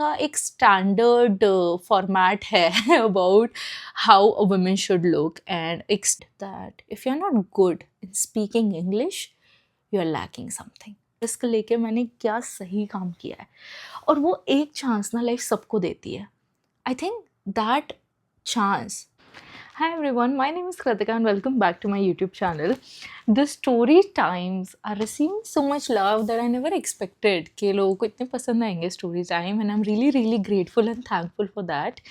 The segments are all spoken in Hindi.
का एक स्टैंडर्ड फॉर्मेट है about how a woman should look and that if you are not good in speaking English you are lacking something. इसको लेके मैंने क्या सही काम किया है, और वो एक चांस ना लाइफ सबको देती है। I think that chance. Hi everyone, my name is Kritika and welcome back to my YouTube channel. The story times are receiving so much love that I never expected कि लोगों को इतने पसंद आएंगे story time, and I'm really grateful and thankful for that.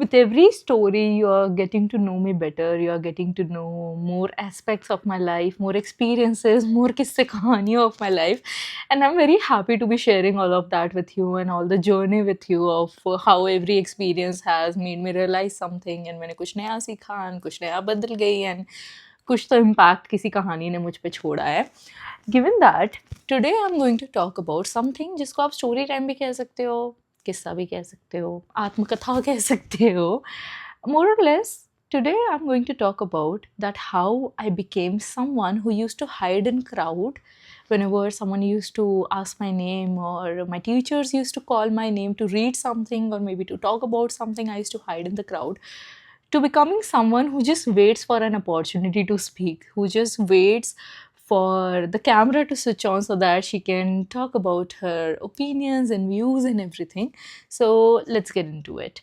With every story, you are getting to know me better, you are getting to know more aspects of my life, more experiences, more किस्से कहानियों of my life, and I'm very happy to be sharing all of that with you and all the journey with you of how every experience has made me realize something, and मैंने कुछ नया सीखा and कुछ नया बदल गई and कुछ तो impact किसी कहानी ने मुझ पे छोड़ा है। Given that, today I'm going to talk about something जिसको आप story time भी कह सकते हो, किस्सा भी कह सकते हो, आत्मकथा कह सकते हो। More or less, today I'm going to talk about that how I became someone who used to hide in crowd whenever someone used to ask my name or my teachers used to call my name to read something or maybe to talk about something. I used to hide in the crowd, to becoming someone who just waits for an opportunity to speak, who just waits for the camera to switch on so that she can talk about her opinions and views and everything. So let's get into it.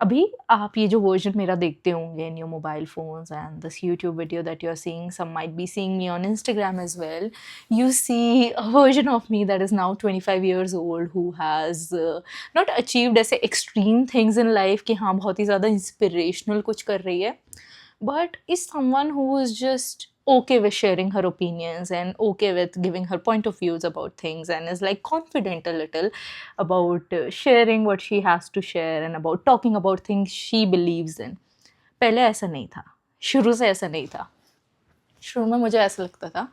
अभी आप ये जो वर्जन मेरा देखते होंगे in your mobile phones and this YouTube video that you're seeing, some might be seeing me on Instagram as well. You see a version of me that is now 25 years old who has not achieved ऐसे extreme things in life कि हाँ बहुत ही ज़्यादा inspirational कुछ कर रही है, but is someone who is just okay with sharing her opinions and okay with giving her point of views about things and is like confident a little about sharing what she has to share and about talking about things she believes in. पहले ऐसा नहीं था, शुरू से ऐसा नहीं था। शुरू में मुझे ऐसा लगता था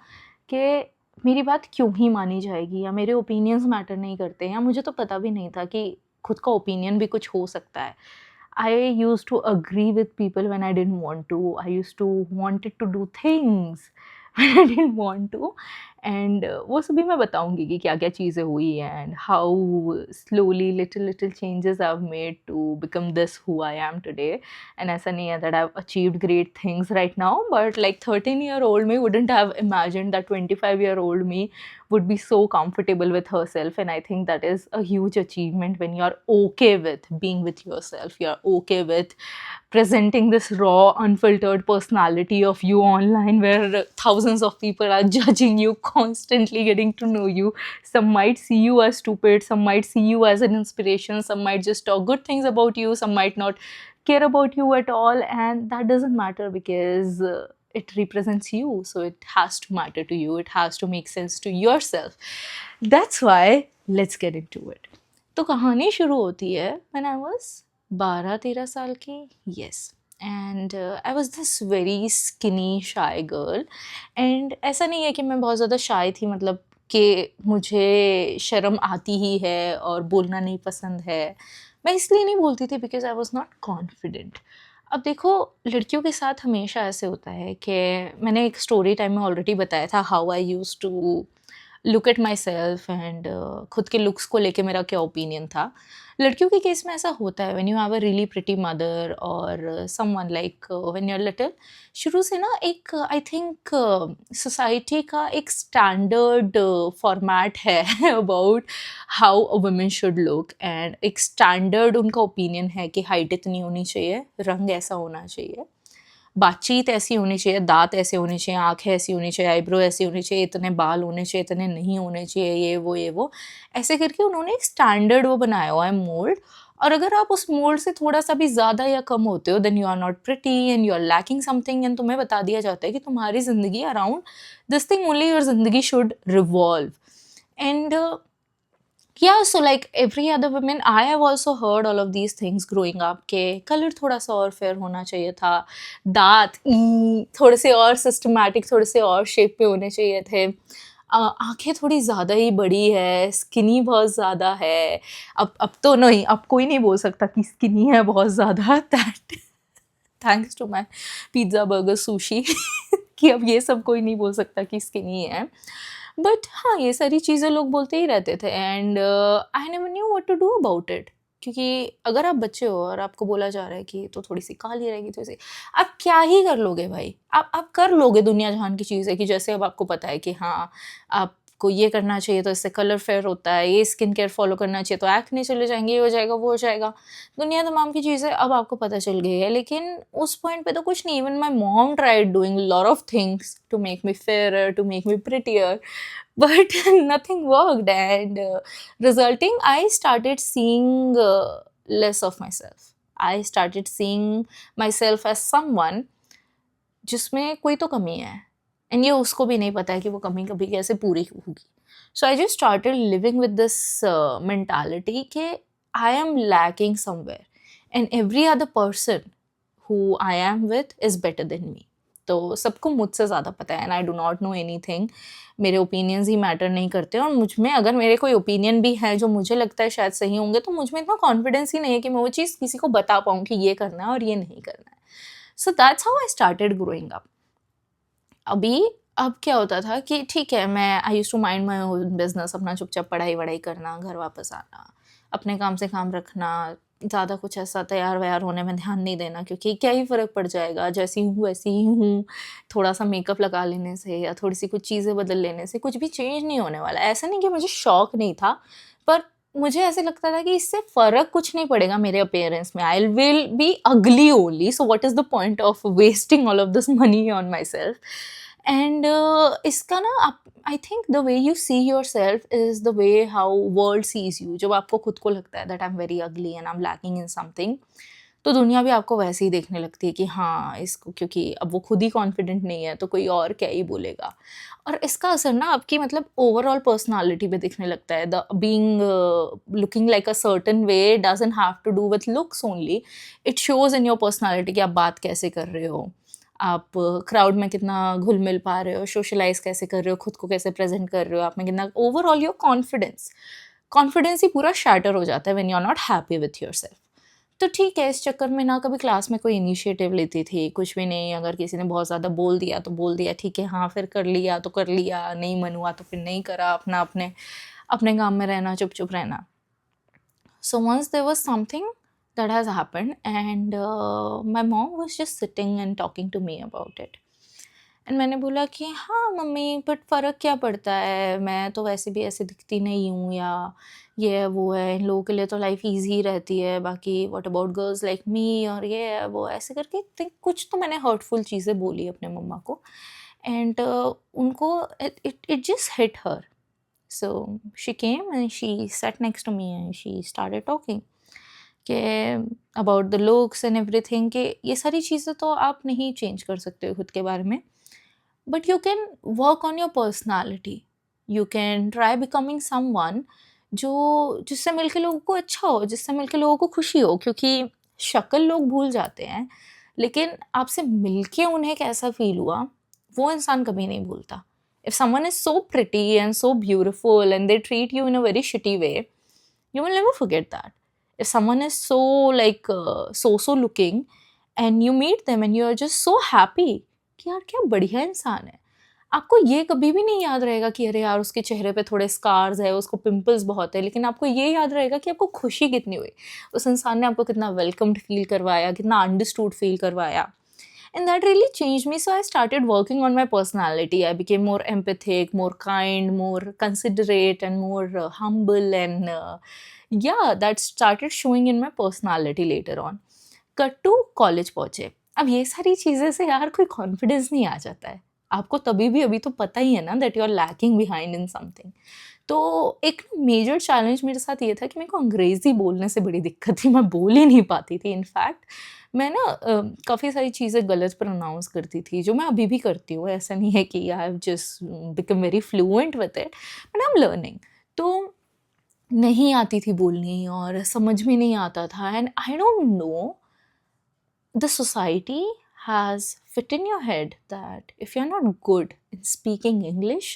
कि मेरी बात क्यों ही मानी जाएगी, या मेरे ओपिनियंस मैटर नहीं करते, या मुझे तो पता भी नहीं था कि खुद का ओपिनियन भी कुछ हो सकता है। I used to agree with people when I didn't want to. I used to wanted to do things when I didn't want to. And वो सभी मैं बताऊंगी कि क्या क्या चीज़ें हुई and how slowly little changes I've made to become this who I am today. And ऐसा नहीं है that I've achieved great things right now, but like 13-year-old me wouldn't have imagined that 25-year-old me would be so comfortable with herself. And I think that is a huge achievement when you're okay with being with yourself, you're okay with presenting this raw unfiltered personality of you online where thousands of people are judging you, constantly getting to know you. Some might see you as stupid, some might see you as an inspiration, some might just talk good things about you, some might not care about you at all, and that doesn't matter because it represents you, so it has to matter to you, it has to make sense to yourself. That's why let's get into it. तो कहानी शुरू होती है when I was 12-13 साल की, yes. And I was this very skinny शाई गर्ल, एंड ऐसा नहीं है कि मैं बहुत ज़्यादा शाई थी, मतलब कि मुझे शर्म आती ही है और बोलना नहीं पसंद है। मैं इसलिए नहीं बोलती थी because I was not confident. अब देखो, लड़कियों के साथ हमेशा ऐसे होता है कि मैंने एक स्टोरी टाइम में ऑलरेडी बताया था how I use to look at myself and खुद के लुक्स को लेके मेरा क्या ओपिनियन था। लड़कियों के केस में ऐसा होता है when you have a really pretty mother और someone like when you are little, शुरू से ना एक आई थिंक सोसाइटी का एक स्टैंडर्ड फॉर्मेट है about how a women should look, and एक स्टैंडर्ड उनका ओपिनियन है कि हाइट इतनी होनी चाहिए, रंग ऐसा होना चाहिए, बातचीत ऐसी होनी चाहिए, दाँत ऐसे होने चाहिए, आँखें ऐसी होनी चाहिए, आईब्रो ऐसी होनी चाहिए, इतने बाल होने चाहिए, इतने नहीं होने चाहिए, ये वो ऐसे करके उन्होंने एक स्टैंडर्ड वो बनाया हुआ है मोल्ड। और अगर आप उस मोल्ड से थोड़ा-सा भी ज़्यादा या कम होते हो then you are not pretty and you are lacking something, and तुम्हें बता दिया जाता है कि तुम्हारी ज़िंदगी around this thing only your ज़िंदगी should revolve. And yeah, so like every other woman, I have also heard all of these things growing up के कलर थोड़ा सा और फेयर होना चाहिए था, दांत थोड़े से और सिस्टमैटिक, थोड़े से और शेप पे होने चाहिए थे, आंखें थोड़ी ज़्यादा ही बड़ी है, स्किनी बहुत ज़्यादा है। अब तो नहीं, अब कोई नहीं बोल सकता कि स्किनी है बहुत ज़्यादा, that thanks to my pizza burger sushi कि अब ये सब कोई नहीं बोल सकता कि स्किनी है। बट हाँ, ये सारी चीज़ें लोग बोलते ही रहते थे, and I never knew what to do about it. क्योंकि अगर आप बच्चे हो और आपको बोला जा रहा है कि तो थोड़ी सी काली रहेगी, थोड़ी सी, आप क्या ही कर लोगे भाई? आप कर लोगे दुनिया जहान की चीज़ें, कि जैसे अब आपको पता है कि हाँ, आपको ये करना चाहिए तो इससे कलर फेयर होता है, ये स्किन केयर फॉलो करना चाहिए तो एक्ने चले जाएंगे, ये हो जाएगा, वो हो जाएगा, दुनिया तमाम की चीज़ें अब आपको पता चल गई है। लेकिन उस पॉइंट पे तो कुछ नहीं। Even my mom tried doing lot of things to make me fair, to make me prettier, but nothing worked, and resulting, I started seeing less of myself. I started seeing myself as someone जिसमें कोई तो कमी है, एंड ये उसको भी नहीं पता है कि वो कमी कभी कैसे पूरी होगी. So I just started living with this mentality कि I am lacking somewhere, and every other person who I am with is better than me. तो सबको मुझसे ज़्यादा पता है, and I do not know anything. मेरे ओपिनियंस ही मैटर नहीं करते, और मुझ में अगर मेरे कोई ओपिनियन भी है जो मुझे लगता है शायद सही होंगे, तो मुझ में इतना कॉन्फिडेंस ही नहीं है कि मैं वो चीज़ किसी को बता पाऊँ कि ये करना है और ये नहीं करना है. So that's how I started growing up. अब क्या होता था कि ठीक है, मैं I use to mind my own business, अपना चुपचाप पढ़ाई वढ़ाई करना, घर वापस आना, अपने काम से काम रखना, ज़्यादा कुछ ऐसा तैयार वैयार होने में ध्यान नहीं देना, क्योंकि क्या ही फ़र्क पड़ जाएगा, जैसी हूँ वैसी ही हूँ. थोड़ा सा मेकअप लगा लेने से या थोड़ी सी कुछ चीज़ें बदल लेने से कुछ भी चेंज नहीं होने वाला. ऐसा नहीं कि मुझे शौक नहीं था, पर मुझे ऐसे लगता था कि इससे फ़र्क कुछ नहीं पड़ेगा मेरे अपीयरेंस में. आई विल बी अगली only, so what is the point of wasting all of this money on my self. And इसका ना आप, I think the way you see your self is the way how world sees you. जब आपको खुद को लगता है that I am very ugly and I am lacking in something, तो दुनिया भी आपको वैसे ही देखने लगती है कि हाँ इसको, क्योंकि अब वो खुद ही कॉन्फिडेंट नहीं है तो कोई और क्या ही बोलेगा. और इसका असर ना आपकी मतलब ओवरऑल पर्सनालिटी पे दिखने लगता है. The being looking like a certain way doesn't have to do with looks only. It shows in your personality कि आप बात कैसे कर रहे हो, आप क्राउड में कितना घुल मिल पा रहे हो, सोशलाइज कैसे कर रहे हो, खुद को कैसे प्रेजेंट कर रहे हो, आप में कितना ओवरऑल योर कॉन्फिडेंस ही पूरा शैटर हो जाता है when you are not happy with yourself. तो ठीक है, इस चक्कर में ना कभी क्लास में कोई इनिशिएटिव लेती थी, कुछ भी नहीं. अगर किसी ने बहुत ज़्यादा बोल दिया तो बोल दिया, ठीक है, हाँ फिर कर लिया तो कर लिया, नहीं मन हुआ तो फिर नहीं करा, अपना अपने अपने काम में रहना, चुप चुप रहना. So once there was something that has happened, and my mom was just sitting and talking to me about it. And मैंने बोला कि हाँ मम्मी, बट फ़र्क क्या पड़ता है, मैं तो वैसे भी ऐसे दिखती नहीं हूँ, या ये है वो है, इन लोगों के लिए तो लाइफ ईजी रहती है, बाकी what about girls like me, और ये है वो, ऐसे करके कुछ तो मैंने हर्टफुल चीज़ें बोली अपने मम्मा को. एंड उनको it just hit her. So she came and she sat next to me and she started talking कि about the looks and everything, कि ये सारी चीज़ें तो आप नहीं चेंज कर सकते हो खुद के बारे में, but you can work on your personality. You can try becoming someone जो जिससे मिलके लोगों को अच्छा हो, जिससे मिलके लोगों को खुशी हो, क्योंकि शक्ल लोग भूल जाते हैं, लेकिन आपसे मिलके उन्हें कैसा फील हुआ वो इंसान कभी नहीं भूलता. If someone is so pretty and so beautiful and they treat you in a very shitty way, you will never forget that. If someone is so like so looking and you meet them and you are just so happy कि यार क्या बढ़िया इंसान है, आपको ये कभी भी नहीं याद रहेगा कि अरे यार उसके चेहरे पे थोड़े स्कार्स है, उसको पिंपल्स बहुत है, लेकिन आपको ये याद रहेगा कि आपको खुशी कितनी हुई, उस इंसान ने आपको कितना वेलकम्ड फील करवाया, कितना अंडरस्टूड फील करवाया. And that really changed me. So I started working on my personality. I became more empathic, more kind, more considerate, and more humble. And yeah, that started showing in my personality later on. Cut to college पहुँचे. अब ये सारी चीज़ें से यार कोई कॉन्फिडेंस नहीं आ जाता है. आपको तभी भी अभी तो पता ही है ना that you are lacking behind in something. तो एक मेजर चैलेंज मेरे साथ ये था कि मेरे को अंग्रेज़ी बोलने से बड़ी दिक्कत थी. मैं बोल ही नहीं पाती थी. इनफैक्ट मैं ना काफ़ी सारी चीज़ें गलत प्रोनाउंस करती थी, जो मैं अभी भी करती हूँ. ऐसा नहीं है कि I have just become very fluent with it, but I am learning. तो नहीं आती थी बोलनी और समझ में नहीं आता था. And I don't no, the society has fit in your head that if you're not good in speaking English,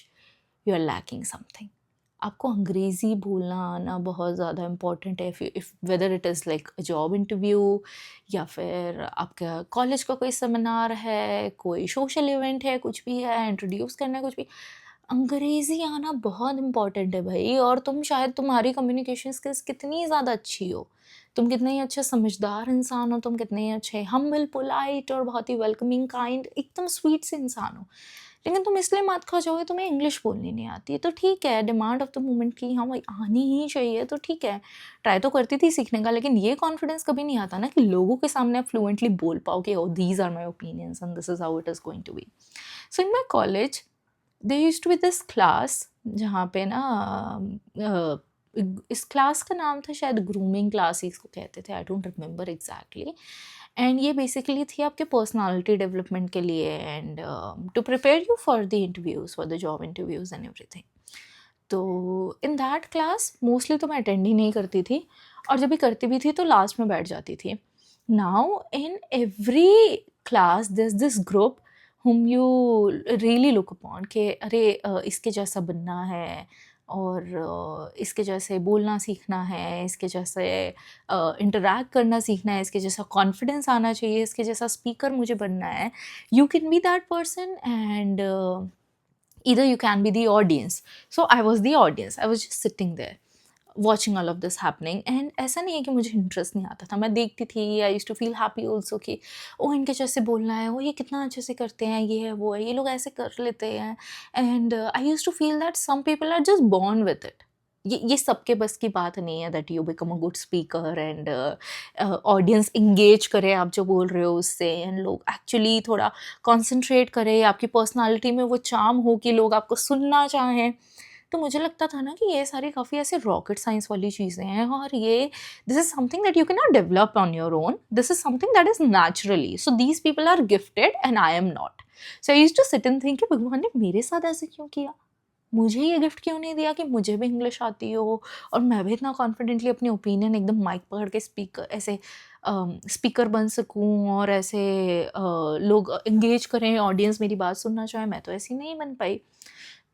you're lacking something. आपको अंग्रेज़ी बोलना आना बहुत ज़्यादा इम्पॉर्टेंट है. If whether it is like a job interview, या फिर आपका कॉलेज का कोई सेमिनार है, कोई सोशल इवेंट है, कुछ भी है, इंट्रोड्यूस करना है, कुछ भी, अंग्रेज़ी आना बहुत इम्पोर्टेंट है भाई। और तुम शायद तुम्हारी कम्युनिकेशन स्किल्स कितनी ज़्यादा अच्छी हो, तुम कितने ही अच्छे समझदार इंसान हो, तुम कितने ही अच्छे हम्बल, पोलाइट और बहुत ही वेलकमिंग, काइंड, एकदम स्वीट से इंसान हो, लेकिन तुम इसलिए मत खा जाओगे तुम्हें इंग्लिश बोलनी नहीं आती है, तो ठीक है, डिमांड ऑफ द मोमेंट की हाँ भाई आनी ही चाहिए, तो ठीक है, ट्राई तो करती थी सीखने का, लेकिन ये कॉन्फिडेंस कभी नहीं आता ना कि लोगों के सामने आप फ्लुएंटली बोल पाओ कि oh these are my opinions and this is how it is going to be. So in my college they use to be this class, जहाँ पे ना इस क्लास का नाम था शायद ग्रूमिंग क्लास ही इसको कहते थे, I don't remember exactly. And ये बेसिकली थी आपके पर्सनालिटी डेवलपमेंट के लिए and to prepare you for the interviews, for the job interviews and everything. तो इन दैट क्लास मोस्टली तो मैं अटेंड ही नहीं करती थी, और जब भी करती भी थी तो लास्ट में बैठ जाती थी। Now in every class this group whom you really look upon कि अरे इसके जैसा बनना है, और इसके जैसे बोलना सीखना है, इसके जैसे इंटरैक्ट करना सीखना है, इसके जैसा कॉन्फिडेंस आना चाहिए, इसके जैसा स्पीकर मुझे बनना है। You can be that person and either you can be the audience. So I was the audience, I was just sitting there watching all of this happening, and ऐसा नहीं है कि मुझे इंटरेस्ट नहीं आता था, मैं देखती थी, I use to feel happy also कि ओ इनके जैसे बोलना है, ओ ये कितना अच्छे से करते हैं, ये है वो है, ये लोग ऐसे कर लेते हैं। And I use to feel that some people are just born with it. ये सबके बस की बात नहीं है that you become a good speaker and audience engage करे आप जो बोल रहे हो उससे, एंड लोग एक्चुअली थोड़ा कॉन्सेंट्रेट करें, आपकी पर्सनालिटी में वो चार्म हो कि लोग आपको सुनना चाहें। तो मुझे लगता था ना कि ये सारी काफ़ी ऐसे रॉकेट साइंस वाली चीज़ें हैं, और ये this is something that you can not develop on your own, this is something that is naturally, so these people are gifted and I am not. So I used to sit and think कि भगवान ने मेरे साथ ऐसे क्यों किया, मुझे ये गिफ्ट क्यों नहीं दिया कि मुझे भी इंग्लिश आती हो और मैं भी इतना कॉन्फिडेंटली अपनी ओपिनियन एकदम माइक पकड़ के स्पीकर ऐसे स्पीकर बन सकूं, और ऐसे लोग इंगेज करें, ऑडियंस मेरी बात सुनना चाहे। मैं तो ऐसी नहीं बन पाई।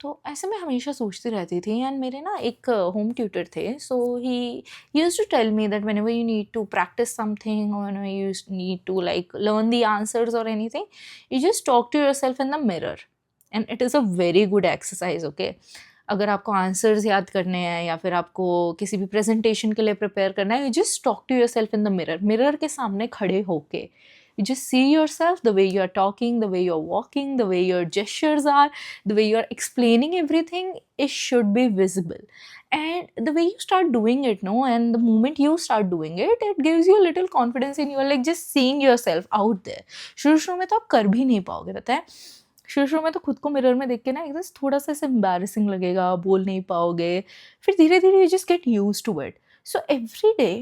तो ऐसे मैं हमेशा सोचती रहती थी। एंड मेरे ना एक होम ट्यूटर थे, so he used to tell me that whenever you need to practice something और whenever you need to like learn the answers और anything, you just talk to yourself in the mirror, and it is a very good exercise. Okay, अगर आपको आंसर्स याद करने हैं या फिर आपको किसी भी प्रेजेंटेशन के लिए प्रिपेयर करना है, you just talk to yourself in the mirror, mirror के सामने खड़े होके you just see yourself, the way you are talking, the way you are walking, the way your gestures are, the way you are explaining everything, it should be visible. And the way you start doing it, no, and the moment you start doing it, it gives you a little confidence in you, like just seeing yourself out there. शुरू में तो आप कर भी नहीं पाओगे, पता है। शुरू में तो खुद को मिरर में देख के ना एकदम थोड़ा सा ऐसे एम्बैरेसिंग लगेगा, बोल नहीं पाओगे, फिर धीरे धीरे you just get used to it. So every day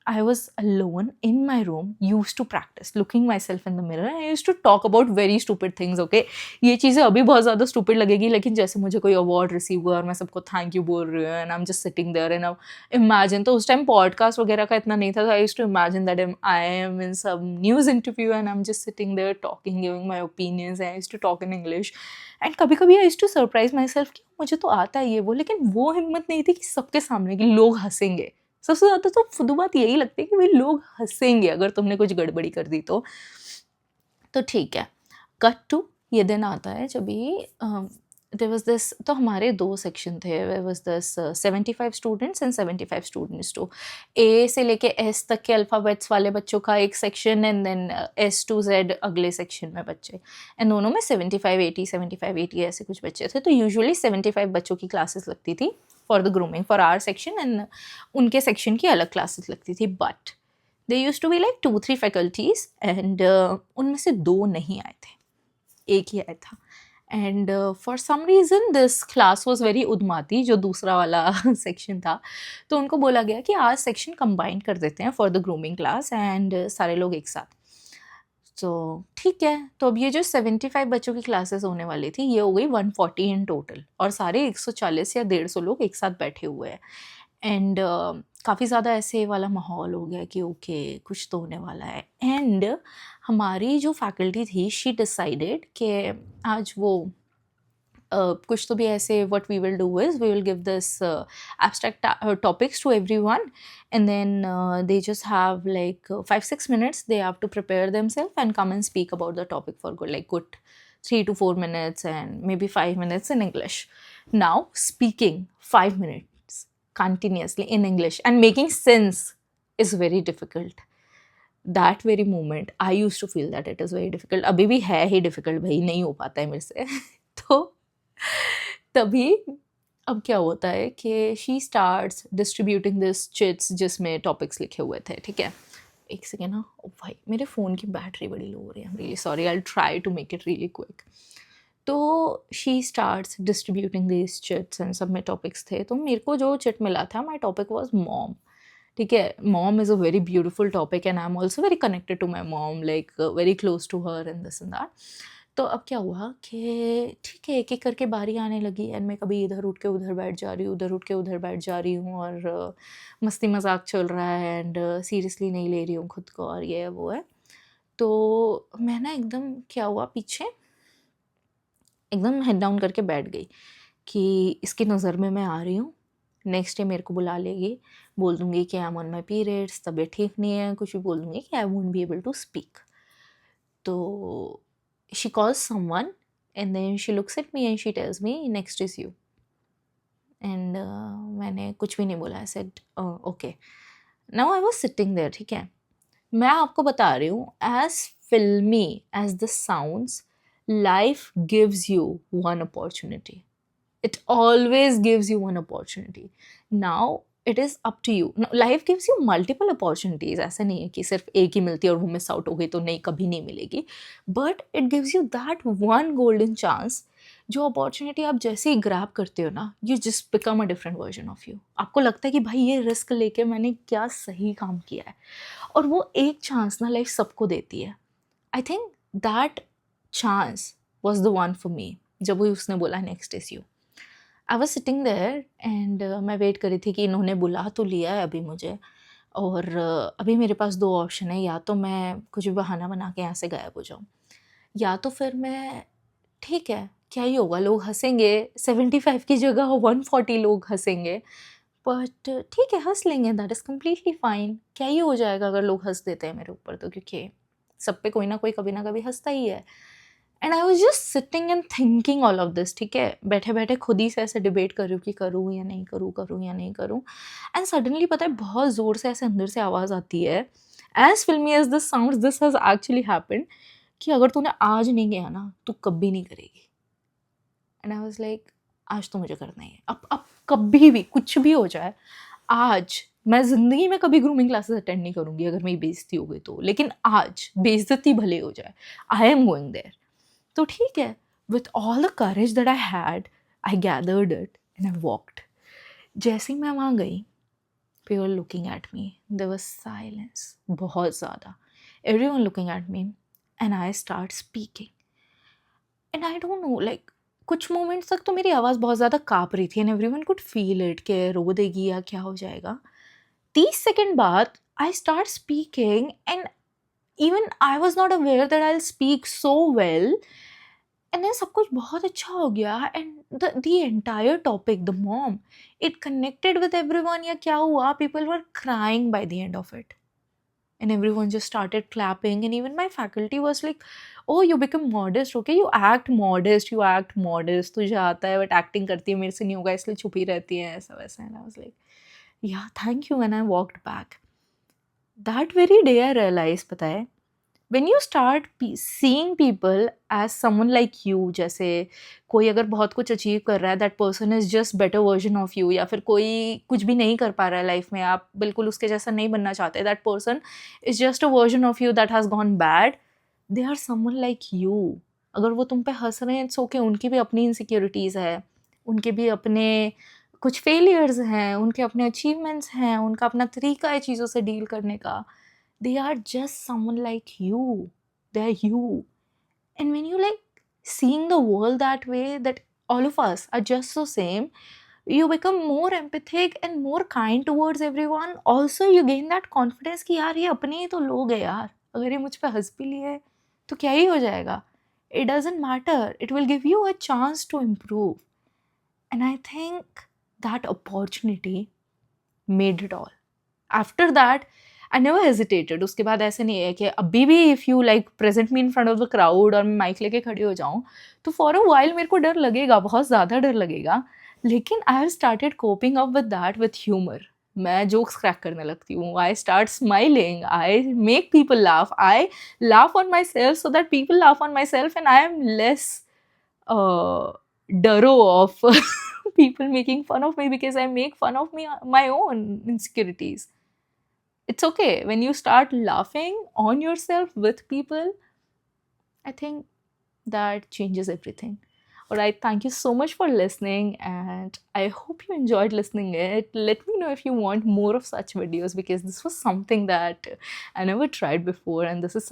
I was alone in my room, used to practice looking myself in the mirror, and I used to talk about very stupid things, okay? ये चीज़ें अभी बहुत ज़्यादा stupid लगेगी, लेकिन जैसे मुझे कोई award receive हुआ और मैं सबको thank you बोल रही हूँ, and I'm just sitting there and now imagine, तो उस time podcast वगैरह का इतना नहीं था, so I used to imagine that I am in some news interview and I'm just sitting there talking, giving my opinions, and I used to talk in English. And कभी कभी I used to surprise myself कि मुझे तो आता है ये वो, लेकिन वो हिम्मत नहीं थी कि सबके सामने कि लोग हंसेंगे। सबसे ज़्यादा तो फुदू बात यही लगती है कि भाई लोग हंसेंगे अगर तुमने कुछ गड़बड़ी कर दी तो ठीक है। कट टू ये दिन आता है जब भी देयर वाज दिस, तो हमारे 2 सेक्शन थे, there was this 75 students and 75 students to A से लेके एस तक के अल्फ़ाबेट्स वाले बच्चों का एक section, and then S to Z अगले सेक्शन में बच्चे, एंड दोनों में 75 80 ऐसे कुछ बच्चे थे। तो यूजुअली 75 बच्चों की क्लासेस लगती थी for the grooming for our section, and उनके सेक्शन की अलग क्लासेस लगती थी। But they used to be like 2-3 faculties, एंड उनमें से 2 नहीं आए थे, एक ही आया था। And for some reason this class was very उद्माती, जो दूसरा वाला सेक्शन था, तो उनको बोला गया कि आज सेक्शन कंबाइन कर देते हैं for the grooming class, and सारे लोग एक साथ। तो ठीक है, तो अब ये जो 75 बच्चों की क्लासेस होने वाली थी, ये हो गई 140 इन टोटल, और सारे 140 या 150 लोग एक साथ बैठे हुए हैं। एंड काफ़ी ज़्यादा ऐसे वाला माहौल हो गया कि ओके कुछ तो होने वाला है। एंड हमारी जो फैकल्टी थी, शी डिसाइडेड कि आज वो कुछ तो भी ऐसे, what we will do is we will give this abstract topics to everyone, and then they just have like 5-6 minutes, they have to prepare themselves and come and speak about the topic for good, like good 3 to 4 minutes and maybe 5 minutes in English. Now, speaking 5 minutes continuously in English and making sense is very difficult. That very moment I used to feel that it is very difficult. अभी भी है ही difficult भाई, नहीं हो पाता है मेरे से तो तभी अब क्या होता है कि she starts distributing this chits जिसमें टॉपिक्स लिखे हुए थे, ठीक है. एक सेकेंड ना, ओ भाई मेरे फ़ोन की बैटरी बड़ी लो हो रही है, I am really sorry, I will try to make it really quick. तो she starts distributing this chits and सब में टॉपिक्स थे. तो मेरे को जो चिट मिला था, माई टॉपिक वॉज मॉम. ठीक है, mom is a very beautiful topic and I am also very connected to my mom, like very close to her and this and that. तो अब क्या हुआ कि ठीक है, एक एक करके बारी आने लगी एंड मैं कभी इधर उठ के उधर बैठ जा रही हूँ, उधर उठ के उधर बैठ जा रही हूँ, और मस्ती मजाक चल रहा है एंड सीरियसली नहीं ले रही हूँ खुद को, और ये है वो है. तो मैं ना एकदम क्या हुआ, पीछे एकदम हेड डाउन करके बैठ गई कि इसकी नज़र में मैं आ रही हूँ. नेक्स्ट डे मेरे को बुला लेगी, बोल दूँगी कि I am on my periods, तबीयत ठीक नहीं है, कुछ भी बोल दूँगी कि I won't be able to speak. तो she calls someone and then she looks at me and she tells me next is you. And मैंने कुछ भी नहीं बोला. I said okay. Now I was sitting there, ठीक है. मैं आपको बता रही हूँ, as filmy as this sounds, life gives you one opportunity. It always gives you one opportunity. Now it is up to you. Now, life gives you multiple opportunities. ऐसा नहीं है कि सिर्फ एक ही मिलती है और वो मिस आउट हो गई तो नहीं, कभी नहीं मिलेगी. But it gives you that one golden chance. जो अपॉर्चुनिटी आप जैसे ही ग्रैब करते हो ना, you just become a different version of you. आपको लगता है कि भाई ये रिस्क लेके मैंने क्या सही काम किया है. और वो एक चांस ना लाइफ सबको देती है. I think that chance was the one for me. जब वो उसने बोला next is you, I was sitting there एंड मैं वेट कर रही थी कि इन्होंने बुला तो लिया है अभी मुझे, और अभी मेरे पास दो ऑप्शन है. या तो मैं कुछ भी बहाना बना के यहाँ से गायब हो जाऊँ, या तो फिर मैं, ठीक है क्या ही होगा, लोग हंसेंगे, 75 की जगह 140 लोग हंसेंगे, बट ठीक है हंस लेंगे, दैट इज़ कम्प्लीटली फाइन. क्या ही हो जाएगा अगर लोग हंस देते हैं मेरे ऊपर, तो क्योंकि सब पे कोई ना कोई कभी ना कभी हंसता ही है. And I was just sitting and thinking all of this. ठीक है, बैठे बैठे खुद ही से ऐसे डिबेट कर रही हूँ कि करूँ या नहीं करूँ, करूँ या नहीं करूँ. एंड सडनली पता है बहुत ज़ोर से ऐसे अंदर से आवाज़ आती है, as filmy as this sounds, this has actually happened, कि अगर तूने आज नहीं किया ना तू कभी नहीं करेगी. एंड आई वॉज लाइक आज तो मुझे करना ही है. अब कभी भी कुछ भी हो जाए, आज मैं ज़िंदगी में कभी ग्रूमिंग क्लासेस अटेंड नहीं करूँगी अगर मेरी बेइज्जती हो गई तो, लेकिन आज बेइज्जती भले हो जाए, आई एम गोइंग देयर. तो ठीक है, with all the courage that I had, I gathered it and I walked. जैसे ही मैं वहाँ गई, people looking at me, there was silence, बहुत ज़्यादा, everyone looking at me, and I start speaking. And I don't know, like कुछ मोमेंट्स तक तो मेरी आवाज़ बहुत ज़्यादा काँप रही थी and everyone could feel it कि रो देगी या क्या हो जाएगा. 30 सेकंड बाद I start speaking and even I was not aware that I will speak so well. And then सब कुछ बहुत अच्छा हो गया and the entire topic, the mom, it connected with everyone. या क्या हुआ, people were crying by the end of it and everyone just started clapping, and even my faculty was like, oh you become modest, okay, you act modest, you act modest, तुझे आता है but acting करती है, मेरे से नहीं होगा इसलिए छुपी रहती है, ऐसा वैसा. And I was like yeah thank you. And I walked back. That very day I realized, पता है, when you start seeing people as someone like you, जैसे कोई अगर बहुत कुछ अचीव कर रहा है, that person is just better version of you, या फिर कोई कुछ भी नहीं कर पा रहा है लाइफ में, आप बिल्कुल उसके जैसा नहीं बनना चाहते, that person is just a version of you that has gone bad, they are someone like you. अगर वो तुम पे हंस रहे हैं, it's okay, उनकी भी अपनी इनसिक्योरिटीज़ है, उनके भी अपने कुछ फेलियर्स हैं, उनके अपने अचीवमेंट्स हैं, उनका अपना तरीका है चीज़ों से डील करने का. They are just someone like you. They're you. And when you like seeing the world that way, that all of us are just so same, you become more empathic and more kind towards everyone. Also, you gain that confidence कि यार ये अपने ही तो लोग हैं यार, अगर ये मुझ पे हंस भी लिए तो क्या ही हो जाएगा. It doesn't matter. It will give you a chance to improve. And I think that opportunity made it all. After that, I never hesitated. उसके बाद ऐसे नहीं है कि अभी भी if you like present me in front of the crowd और मैं माइक लेके खड़ी हो जाऊँ, तो फॉर अ व्हाइल मेरे को डर लगेगा, बहुत ज़्यादा डर लगेगा। लेकिन I have started coping up with that with humour. मैं जोक्स क्रैक करने लगती हूँ, I start smiling, I make people laugh, I laugh on myself so that people laugh on myself, and I am less daro of people making fun of me because I make fun of me my own insecurities. It's okay when you start laughing on yourself with people. I think that changes everything. All right, thank you so much for listening, and I hope you enjoyed listening it. Let me know if you want more of such videos, because this was something that I never tried before, and this is